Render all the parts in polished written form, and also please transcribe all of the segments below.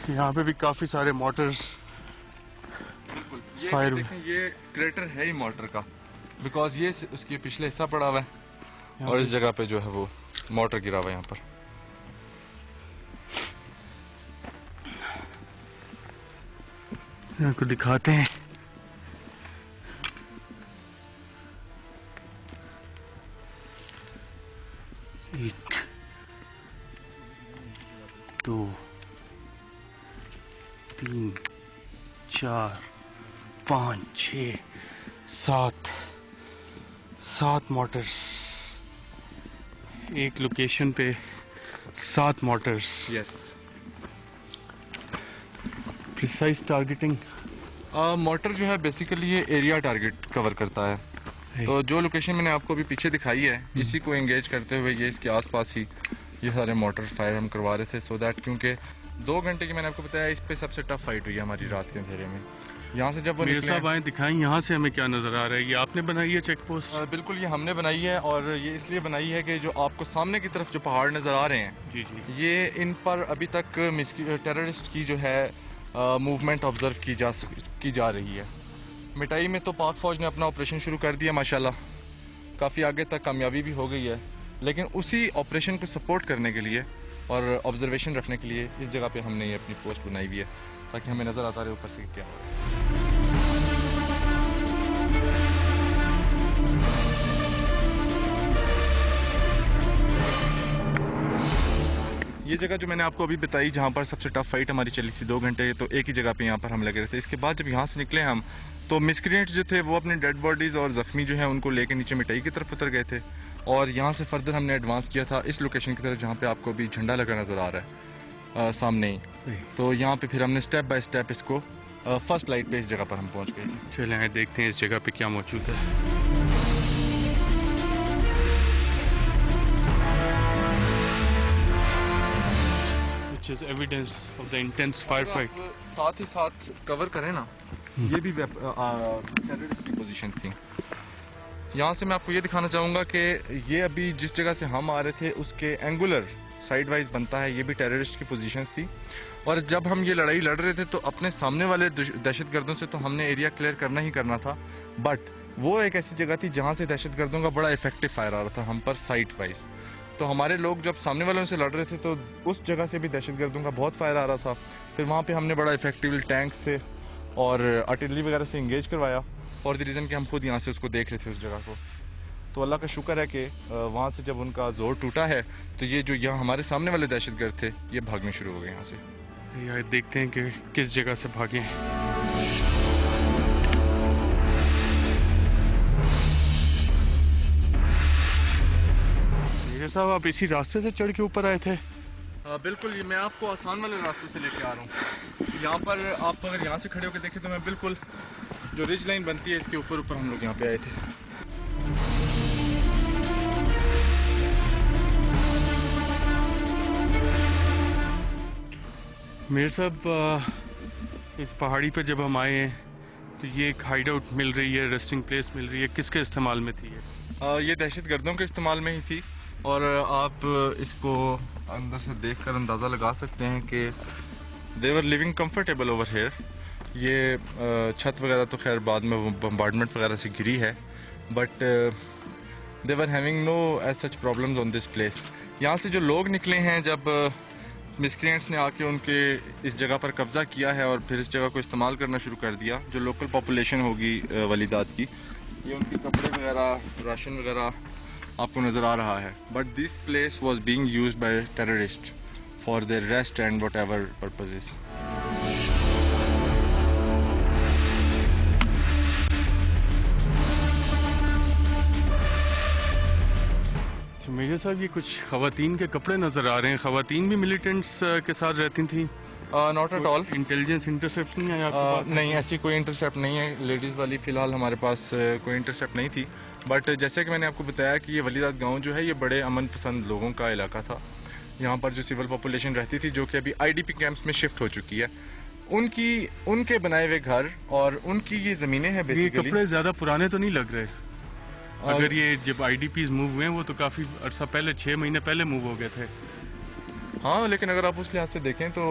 यहाँ पे भी काफी सारे मोटर्स। बिल्कुल, ये देखें, ये क्रेटर है ही मोटर का, बिकॉज ये उसकी पिछले हिस्सा पड़ा हुआ है और इस जगह पे जो है वो मोटर गिरा हुआ है यहाँ पर। आपको दिखाते हैं। एक, दो, तीन, चार, पाँच, 6, 7 मोटर्स एक लोकेशन पे। 7 Motors. Yes. Precise targeting. Motor जो है बेसिकली ये एरिया टारगेट कवर करता है। तो जो लोकेशन मैंने आपको अभी पीछे दिखाई है, इसी को एंगेज करते हुए ये इसके आसपास ही ये सारे मोटर फायर हम करवा रहे थे, सो दैट क्योंकि 2 घंटे की मैंने आपको बताया इस पे सबसे टफ फाइट हुई है हमारी रात के अंधेरे में। यहाँ से जब वो मेरे साहब आए दिखाएं, यहाँ से हमें क्या नजर आ रहा है? ये आपने बनाई है चेक पोस्ट? बिल्कुल, ये हमने बनाई है और ये इसलिए बनाई है कि जो आपको सामने की तरफ जो पहाड़ नज़र आ रहे हैं, जी जी, ये इन पर अभी तक टेररिस्ट की जो है मूवमेंट ऑब्जर्व की जा रही है। मिटाई में तो पाक फौज ने अपना ऑपरेशन शुरू कर दिया माशाल्लाह, काफ़ी आगे तक कामयाबी भी हो गई है, लेकिन उसी ऑपरेशन को सपोर्ट करने के लिए और ऑब्जर्वेशन रखने के लिए इस जगह पे हमने ये अपनी पोस्ट बनाई हुई है, ताकि हमें नज़र आता रहे ऊपर से क्या हो रहा है। ये जगह जो मैंने आपको अभी बताई, जहाँ पर सबसे टफ फाइट हमारी चली थी 2 घंटे, तो एक ही जगह पे यहाँ पर हम लगे रहे थे। इसके बाद जब यहाँ से निकले हम, तो मिस्क्रिएंट्स जो थे वो अपने डेड बॉडीज़ और ज़ख्मी जो है उनको लेके नीचे मिटाई की तरफ उतर गए थे, और यहाँ से फर्दर हमने एडवांस किया था इस लोकेशन की तरफ जहाँ पे आपको अभी झंडा लगा नज़र आ रहा है सामने ही। तो यहाँ पे फिर हमने स्टेप बाय स्टेप इसको फर्स्ट लाइट पे इस जगह पर हम पहुँच गए थे। चलें देखते हैं इस जगह पे क्या मौजूद है। Which is evidence of the intense firefight. साथ ही साथ कवर करें ना, ये भी टेररिस्ट की पोजीशन थी। यहाँ से मैं आपको ये दिखाना चाहूँगा कि ये अभी जिस जगह से हम आ रहे थे उसके एंगुलर साइड वाइज बनता है, ये भी टेररिस्ट की पोजीशन थी। और जब हम ये लड़ाई लड़ रहे थे तो अपने सामने वाले दहशतगर्दों से तो हमने एरिया क्लियर करना ही करना था, बट वो एक ऐसी जगह थी जहाँ से दहशतगर्दों का बड़ा इफेक्टिव फायर आ रहा था हम पर साइड वाइज। तो हमारे लोग जब सामने वालों से लड़ रहे थे तो उस जगह से भी दहशतगर्दों का बहुत फायर आ रहा था। फिर वहाँ पे हमने बड़ा इफेक्टिवली टैंक से और आर्टिलरी वगैरह से इंगेज करवाया, फॉर द रीज़न कि हम खुद यहाँ से उसको देख रहे थे उस जगह को। तो अल्लाह का शुक्र है कि वहाँ से जब उनका जोर टूटा है तो ये जो यहाँ हमारे सामने वाले दहशतगर्द थे ये भागने शुरू हो गए यहाँ से। यार देखते हैं कि किस जगह से भागे हैं। साहब आप इसी रास्ते से चढ़ के ऊपर आए थे? बिल्कुल, ये मैं आपको आसान वाले रास्ते से लेके आ रहा हूँ। यहाँ पर आप अगर यहाँ से खड़े होकर देखें तो मैं बिल्कुल जो रिज लाइन बनती है इसके ऊपर हम लोग यहाँ पे आए थे। मेरे साहब इस पहाड़ी पे जब हम आए हैं तो ये एक हाइड आउट मिल रही है, रेस्टिंग प्लेस मिल रही है, किसके इस्तेमाल में थी ये दहशतगर्दों के इस्तेमाल में ही थी। और आप इसको अंदर से देखकर अंदाज़ा लगा सकते हैं कि they were living comfortable over here. ये छत वगैरह तो खैर बाद में बम्बार्डमेंट वगैरह से गिरी है, but they were having no as such problems on this place. यहाँ से जो लोग निकले हैं जब मिस्क्रिएंट्स ने आके उनके इस जगह पर कब्ज़ा किया है और फिर इस जगह को इस्तेमाल करना शुरू कर दिया, जो लोकल पॉपुलेशन होगी वलीदात की, ये उनके कपड़े वगैरह, राशन वगैरह आपको नज़र आ रहा है। But this place was being use by terrorist for their rest and whatever purposes. Major साहब ये कुछ ख़वातीन के कपड़े नज़र आ रहे हैं। ख़वातीन भी मिलिटेंट्स के साथ रहती थी? Not at all. Intelligence intercept नहीं आया आपके पास? नहीं, ऐसी कोई इंटरसेप्ट नहीं है। लेडीज़ वाली फ़िलहाल हमारे पास कोई इंटरसेप्ट नहीं थी। बट जैसे कि मैंने आपको बताया कि ये वलीदात गांव जो है ये बड़े अमन पसंद लोगों का इलाका था। यहाँ पर जो सिविल पॉपुलेशन रहती थी जो कि अभी आईडीपी कैंप्स में शिफ्ट हो चुकी है, उनके बनाए हुए घर और उनकी ये ज़मीनें हैं बेसिकली। ये कपड़े ज़्यादा पुराने तो नहीं लग रहे? अगर ये जब आईडीपीज मूव हुए हैं वो तो काफ़ी अर्सा पहले, 6 महीने पहले मूव हो गए थे। हाँ, लेकिन अगर आप उस लिहाज से देखें तो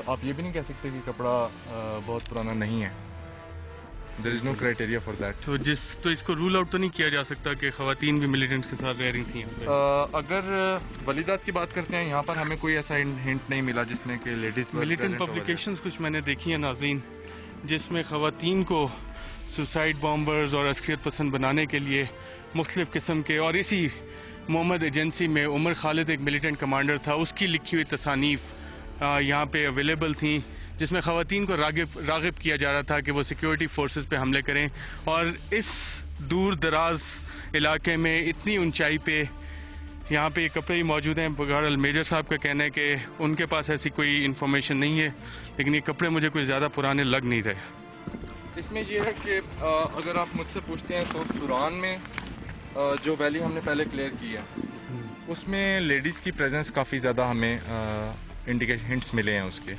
आप ये भी नहीं कह सकते कि कपड़ा बहुत पुराना नहीं है। There is no criteria for that. तो इसको रूल आउट तो नहीं किया जा सकता कि ख़वातीन भी मिलिटेंट्स के साथ रह रही थी यहाँ पे? अगर वलीदात की बात करते हैं, यहाँ पर हमें कोई ऐसा हिंट नहीं मिला जिसमें कि लेडीज़ मिलिटेंट पब्लिकेशंस कुछ मैंने देखी हैं नाज़रीन, जिसमें ख़वातीन को सुसाइड बॉम्बर्स और अस्करियत पसंद बनाने के लिए मुख्तलिफ़ किस्म के, और इसी मोहम्मद एजेंसी में उमर खालिद एक मिलिटेंट कमांडर था, उसकी लिखी हुई तसानीफ़ यहाँ पे अवेलेबल थी, जिसमें ख़वातीन को राग़िब किया जा रहा था कि वो सिक्योरिटी फोर्सेस पे हमले करें। और इस दूर दराज इलाके में इतनी ऊंचाई पे यहाँ पे ये कपड़े ही मौजूद हैं। बहरहाल मेजर साहब का कहना है कि उनके पास ऐसी कोई इन्फॉर्मेशन नहीं है, लेकिन ये कपड़े मुझे कोई ज़्यादा पुराने लग नहीं रहे। इसमें यह है कि अगर आप मुझसे पूछते हैं तो सुरान में जो वैली हमने पहले क्लियर की है, उसमें लेडीज़ की प्रेजेंस काफ़ी ज़्यादा हमें हिंट्स मिले हैं उसके।